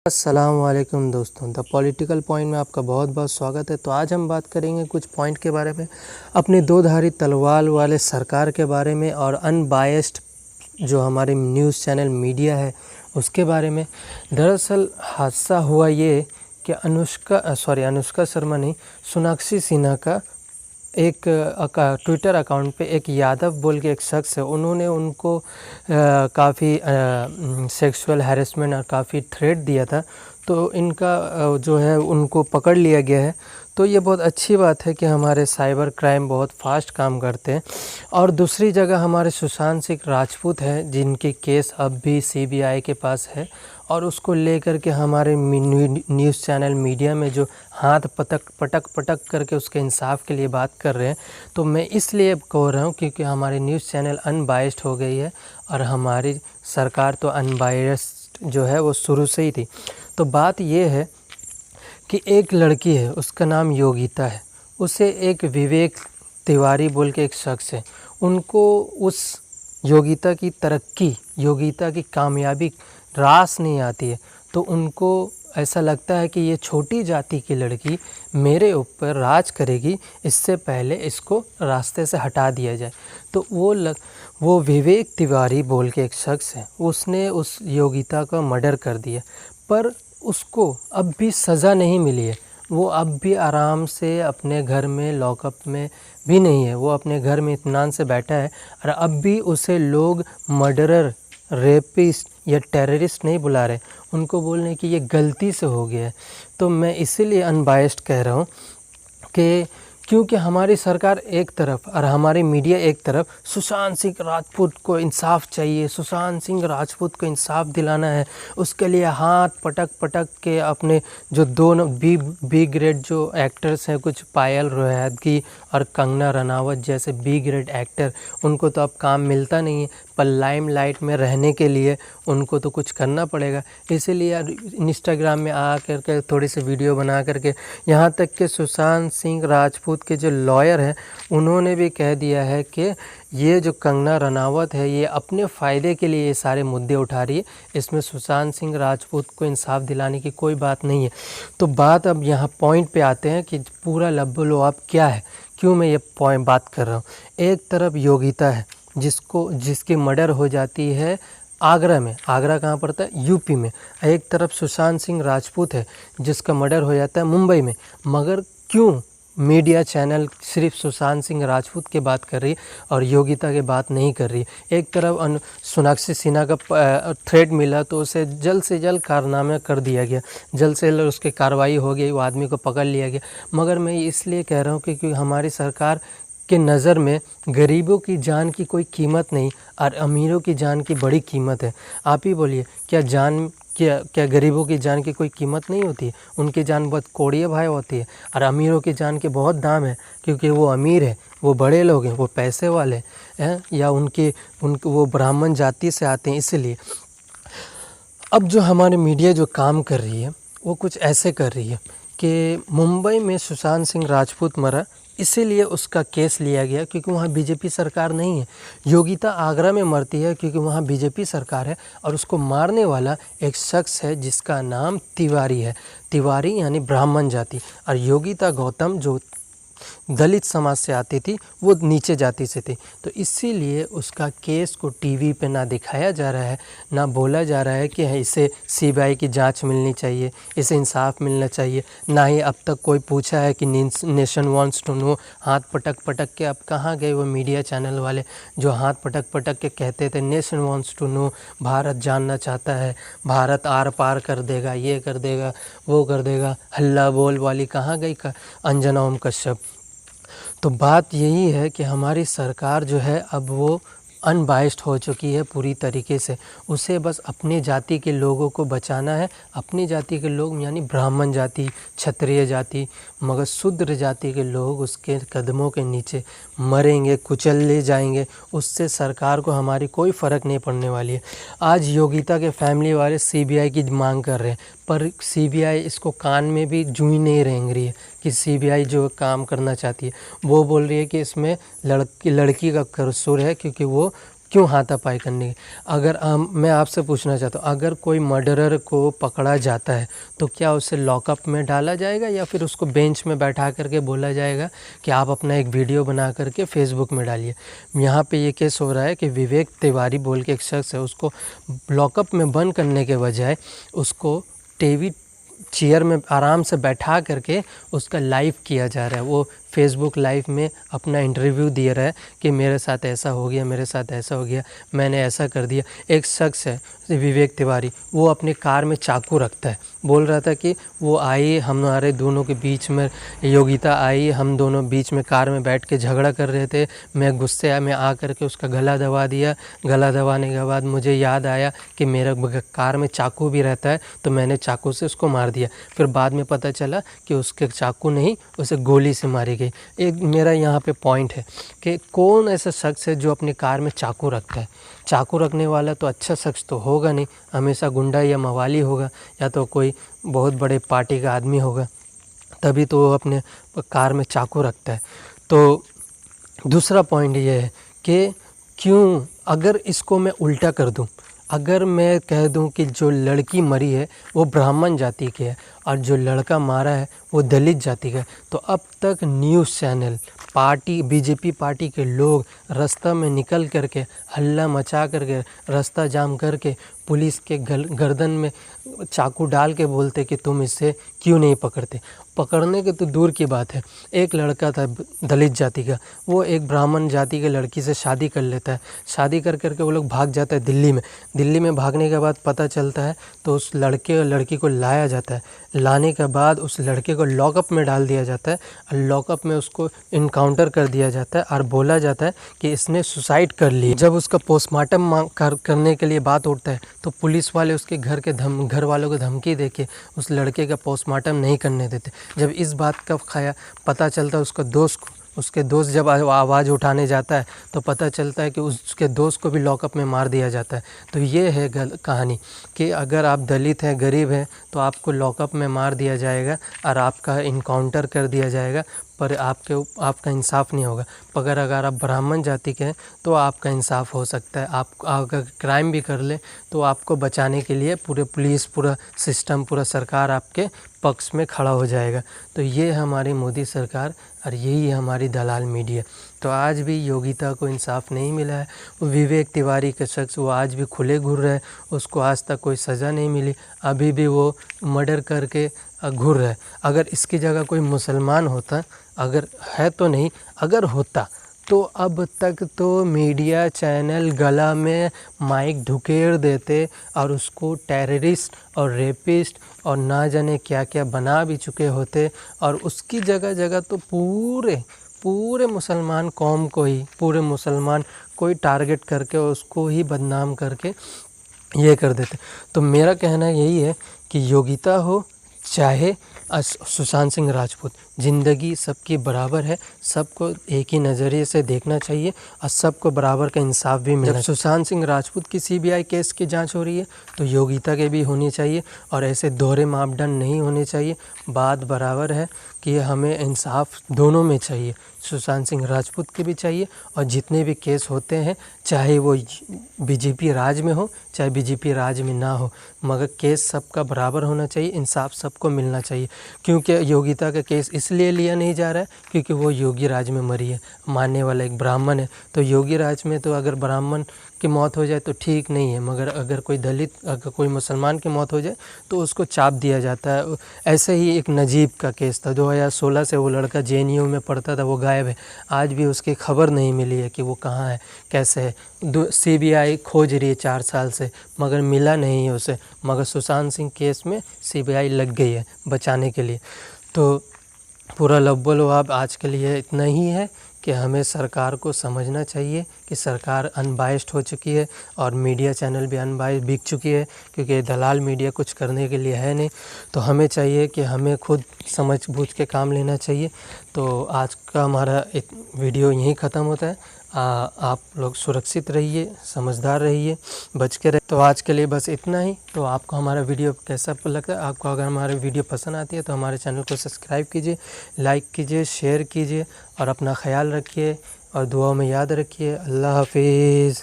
अस्सलामुअलैकुम दोस्तों, the political point में आपका बहुत बहुत स्वागत है। तो आज हम बात करेंगे कुछ पॉइंट के बारे में, अपनी दो धारी तलवार वाले सरकार के बारे में और अनबायस्ड जो हमारे न्यूज़ चैनल मीडिया है उसके बारे में। दरअसल हादसा हुआ ये कि अनुष्का शर्मा नहीं, सोनाक्षी सिन्हा का एक ट्विटर अकाउंट पे एक यादव बोल के एक शख्स है, उन्होंने उनको काफ़ी सेक्सुअल हैरेसमेंट और काफ़ी थ्रेट दिया था। तो इनका जो है उनको पकड़ लिया गया है। तो ये बहुत अच्छी बात है कि हमारे साइबर क्राइम बहुत फास्ट काम करते हैं। और दूसरी जगह हमारे सुशांत सिंह राजपूत हैं, जिनके केस अब भी सीबीआई के पास है और उसको लेकर के हमारे न्यूज़ चैनल मीडिया में जो हाथ पटक करके उसके इंसाफ के लिए बात कर रहे हैं। तो मैं इसलिए कह रहा हूँ क्योंकि हमारी न्यूज़ चैनल अनबायस्ड हो गई है और हमारी सरकार तो अनबायस्ड जो है वो शुरू से ही थी। तो बात ये है कि एक लड़की है, उसका नाम योगिता है, उसे एक विवेक तिवारी बोल के एक शख्स है, उनको उस योगिता की तरक्की, योगिता की कामयाबी रास नहीं आती है। तो उनको ऐसा लगता है कि ये छोटी जाति की लड़की मेरे ऊपर राज करेगी, इससे पहले इसको रास्ते से हटा दिया जाए। तो वो विवेक तिवारी बोल के एक शख्स है, उसने उस योगिता का मर्डर कर दिया, पर उसको अब भी सज़ा नहीं मिली है। वो अब भी आराम से अपने घर में, लॉकअप में भी नहीं है, वो अपने घर में इत्मीनान से बैठा है और अब भी उसे लोग मर्डरर, रेपिस्ट या टेररिस्ट नहीं बुला रहे, उनको बोलने की ये गलती से हो गया है। तो मैं इसीलिए अनबायस्ड कह रहा हूँ कि क्योंकि हमारी सरकार एक तरफ और हमारी मीडिया एक तरफ, सुशांत सिंह राजपूत को इंसाफ चाहिए, सुशांत सिंह राजपूत को इंसाफ दिलाना है, उसके लिए हाथ पटक के अपने जो दोनों बी ग्रेड जो एक्टर्स हैं, कुछ पायल रोहतगी और कंगना रनावत जैसे बी ग्रेड एक्टर, उनको तो अब काम मिलता नहीं है, पर लाइमलाइट में रहने के लिए उनको तो कुछ करना पड़ेगा। इसीलिए इंस्टाग्राम में आ करके थोड़ी सी वीडियो बना करके, यहाँ तक कि सुशांत सिंह राजपूत के जो लॉयर हैं उन्होंने भी कह दिया है कि ये जो कंगना रनावत है ये अपने फ़ायदे के लिए ये सारे मुद्दे उठा रही है, इसमें सुशांत सिंह राजपूत को इंसाफ दिलाने की कोई बात नहीं है। तो बात अब यहाँ पॉइंट पे आते हैं कि पूरा लब्बो अब क्या है, क्यों मैं ये पॉइंट बात कर रहा हूँ। एक तरफ योगिता है जिसकी मर्डर हो जाती है आगरा में, आगरा कहाँ पड़ता है, यूपी में। एक तरफ सुशांत सिंह राजपूत है जिसका मर्डर हो जाता है मुंबई में। मगर क्यों मीडिया चैनल सिर्फ सुशांत सिंह राजपूत की बात कर रही है और योगिता की बात नहीं कर रही है। एक तरफ सोनाक्षी सिन्हा का थ्रेट मिला तो उसे जल्द से जल्द कारनामा कर दिया गया, जल्द से जल्द उसकी कार्रवाई हो गई, वो आदमी को पकड़ लिया गया। मगर मैं इसलिए कह रहा हूँ कि क्योंकि हमारी सरकार के नज़र में गरीबों की जान की कोई कीमत नहीं और अमीरों की जान की बड़ी कीमत है। आप ही बोलिए, क्या गरीबों की जान की कोई कीमत नहीं होती है? उनकी जान बहुत कोड़िए भाई होती है और अमीरों की जान के बहुत दाम है, क्योंकि वो अमीर है, वो बड़े लोग हैं, वो पैसे वाले हैं, या उनके वो ब्राह्मण जाति से आते हैं। इसलिए अब जो हमारी मीडिया जो काम कर रही है वो कुछ ऐसे कर रही है कि मुंबई में सुशांत सिंह राजपूत मरा, इसीलिए उसका केस लिया गया क्योंकि वहाँ बीजेपी सरकार नहीं है। योगिता आगरा में मरती है क्योंकि वहाँ बीजेपी सरकार है और उसको मारने वाला एक शख्स है जिसका नाम तिवारी है, तिवारी यानी ब्राह्मण जाति। और योगिता गौतम जो दलित समाज से आती थी, वो नीचे जाति से थी। तो इसीलिए उसका केस को टीवी पे ना दिखाया जा रहा है, ना बोला जा रहा है कि इसे सीबीआई की जांच मिलनी चाहिए, इसे इंसाफ मिलना चाहिए। ना ही अब तक कोई पूछा है कि नेशन वांट्स टू नो। हाथ पटक के अब कहाँ गए वो मीडिया चैनल वाले जो हाथ पटक के कहते थे nation wants to know, Bharat जानना चाहता है, भारत आर पार कर देगा, ये कर देगा, वो कर देगा, हल्ला बोल वाली कहाँ गई अंजना ओम कश्यप। तो बात यही है कि हमारी सरकार जो है अब वो अनबायस्ड हो चुकी है पूरी तरीके से। उसे बस अपनी जाति के लोगों को बचाना है, अपनी जाति के लोग यानी ब्राह्मण जाति, क्षत्रिय जाति, मगर शूद्र जाति के लोग उसके कदमों के नीचे मरेंगे, कुचले जाएंगे। उससे सरकार को हमारी कोई फ़र्क नहीं पड़ने वाली है। आज योगिता के फैमिली वाले सीबीआई की मांग कर रहे हैं, पर सीबीआई इसको कान में भी जूं ही नहीं रेंग रही है कि सीबीआई जो काम करना चाहती है। वो बोल रही है कि इसमें लड़की का कसूर है क्योंकि वो क्यों हाथापाई करनी? अगर मैं आपसे पूछना चाहता हूँ, अगर कोई मर्डरर को पकड़ा जाता है तो क्या उसे लॉकअप में डाला जाएगा या फिर उसको बेंच में बैठा करके बोला जाएगा कि आप अपना एक वीडियो बना करके फेसबुक में डालिए? यहाँ पे ये केस हो रहा है कि विवेक तिवारी बोल के एक शख्स है, उसको लॉकअप में बंद करने के बजाय उसको टीवी चेयर में आराम से बैठा करके उसका लाइव किया जा रहा है। वो फेसबुक लाइव में अपना इंटरव्यू दे रहा है कि मेरे साथ ऐसा हो गया, मेरे साथ ऐसा हो गया, मैंने ऐसा कर दिया। एक शख्स है विवेक तिवारी, वो अपनी कार में चाकू रखता है, बोल रहा था कि वो आई, हमारे दोनों के बीच में योगिता आई, हम दोनों बीच में कार में बैठ के झगड़ा कर रहे थे, मैं गुस्से में आ करके उसका गला दबा दिया। गला दबाने के बाद मुझे याद आया कि मेरा कार में चाकू भी रहता है, तो मैंने चाकू से उसको मार दिया। फिर बाद में पता चला कि उसके चाकू नहीं, उसे गोली से मारी गई। एक मेरा यहाँ पे पॉइंट है कि कौन ऐसा शख्स है जो अपनी कार में चाकू रखता है? चाकू रखने वाला तो अच्छा शख्स तो होगा नहीं, हमेशा गुंडा या मवाली होगा, या तो कोई बहुत बड़े पार्टी का आदमी होगा, तभी तो वो अपने कार में चाकू रखता है। तो दूसरा पॉइंट ये है कि क्यों, अगर इसको मैं उल्टा कर दूं, अगर मैं कह दूं कि जो लड़की मरी है वो ब्राह्मण जाति की है और जो लड़का मारा है वो दलित जाति का है, तो अब तक news channel, party, BJP party के लोग रास्ता में निकल करके हल्ला मचा करके, रास्ता जाम करके पुलिस के गर्दन में चाकू डाल के बोलते कि तुम इसे क्यों नहीं पकड़ते। पकड़ने के तो दूर की बात है, एक लड़का था दलित जाति का, वो एक ब्राह्मण जाति के लड़की से शादी कर लेता है, शादी कर करके वो लोग भाग जाता है दिल्ली में। दिल्ली में भागने के बाद पता चलता है तो उस लड़के और लड़की को लाया जाता है, लाने के बाद उस लड़के को लॉकअप में डाल दिया जाता है और लॉकअप में उसको इनकाउंटर कर दिया जाता है और बोला जाता है कि इसने सुसाइड कर ली। जब उसका पोस्टमार्टम करने के लिए बात उठता है तो पुलिस वाले उसके घर वालों को धमकी देके उस लड़के का पोस्टमार्टम नहीं करने देते। जब इस बात का पता चलता है उसके दोस्त जब आवाज़ उठाने जाता है तो पता चलता है कि उसके दोस्त को भी लॉकअप में मार दिया जाता है। तो ये है कहानी कि अगर आप दलित हैं, गरीब हैं, तो आपको लॉकअप में मार दिया जाएगा और आपका इनकाउंटर कर दिया जाएगा, पर आपका इंसाफ नहीं होगा। पर अगर आप ब्राह्मण जाति के हैं तो आपका इंसाफ हो सकता है। आप अगर क्राइम भी कर ले तो आपको बचाने के लिए पूरे पुलिस, पूरा सिस्टम, पूरा सरकार आपके पक्ष में खड़ा हो जाएगा। तो ये हमारी मोदी सरकार और यही है हमारी दलाल मीडिया। तो आज भी योगिता को इंसाफ नहीं मिला है। विवेक तिवारी के शख्स वो आज भी खुले घूर रहे हैं, उसको आज तक कोई सज़ा नहीं मिली, अभी भी वो मर्डर करके घूर रहा है। अगर इसकी जगह कोई मुसलमान होता, अगर है तो नहीं, अगर होता तो अब तक तो मीडिया चैनल गला में माइक ढुकेर देते और उसको टेररिस्ट और रेपिस्ट और ना जाने क्या क्या बना भी चुके होते, और उसकी जगह तो पूरे मुसलमान कौम को ही, पूरे मुसलमान को ही टारगेट करके उसको ही बदनाम करके ये कर देते। तो मेरा कहना यही है कि योगिता हो चाहे सुशांत सिंह राजपूत, ज़िंदगी सबकी बराबर है, सबको एक ही नज़रिए से देखना चाहिए और सबको बराबर का इंसाफ भी मिलना। जब सुशांत सिंह राजपूत की सीबीआई केस की जांच हो रही है तो योगिता के भी होनी चाहिए, और ऐसे दोहरे मापदंड नहीं होने चाहिए। बात बराबर है कि हमें इंसाफ दोनों में चाहिए, सुशांत सिंह राजपूत के भी चाहिए और जितने भी केस होते हैं, चाहे वो बीजेपी राज में हो चाहे बीजेपी राज में ना हो, मगर केस सबका बराबर होना चाहिए, इंसाफ सबको मिलना चाहिए। क्योंकि योगिता का केस इसलिए लिया नहीं जा रहा है क्योंकि वो योगी राज में मरी है, मानने वाला एक ब्राह्मण है। तो योगी राज में तो अगर ब्राह्मण की मौत हो जाए तो ठीक नहीं है, मगर अगर कोई दलित, अगर कोई मुसलमान की मौत हो जाए तो उसको चाप दिया जाता है। ऐसे ही एक नजीब का केस था, 2016 से वो लड़का जेएनयू में पढ़ता था, वो गायब है, आज भी उसकी खबर नहीं मिली है कि वो कहाँ है, कैसे है। सीबीआई खोज रही है 4 साल से, मगर मिला नहीं है उसे। मगर सुशांत सिंह केस में सीबीआई लग गई है बचाने के लिए। तो पूरा लब्बो-लुआब आज के लिए इतना ही है कि हमें सरकार को समझना चाहिए कि सरकार अनबायस्ड हो चुकी है और मीडिया चैनल भी अनबायस्ड बिक चुकी है, क्योंकि दलाल मीडिया कुछ करने के लिए है नहीं। तो हमें चाहिए कि हमें खुद समझ बूझ के काम लेना चाहिए। तो आज का हमारा एक वीडियो यहीं ख़त्म होता है। आप लोग सुरक्षित रहिए, समझदार रहिए, बच के रहिए। तो आज के लिए बस इतना ही। तो आपको हमारा वीडियो कैसा लगता है? आपको अगर हमारी वीडियो पसंद आती है तो हमारे चैनल को सब्सक्राइब कीजिए, लाइक कीजिए, शेयर कीजिए और अपना ख्याल रखिए और दुआ में याद रखिए। अल्लाह हाफिज़।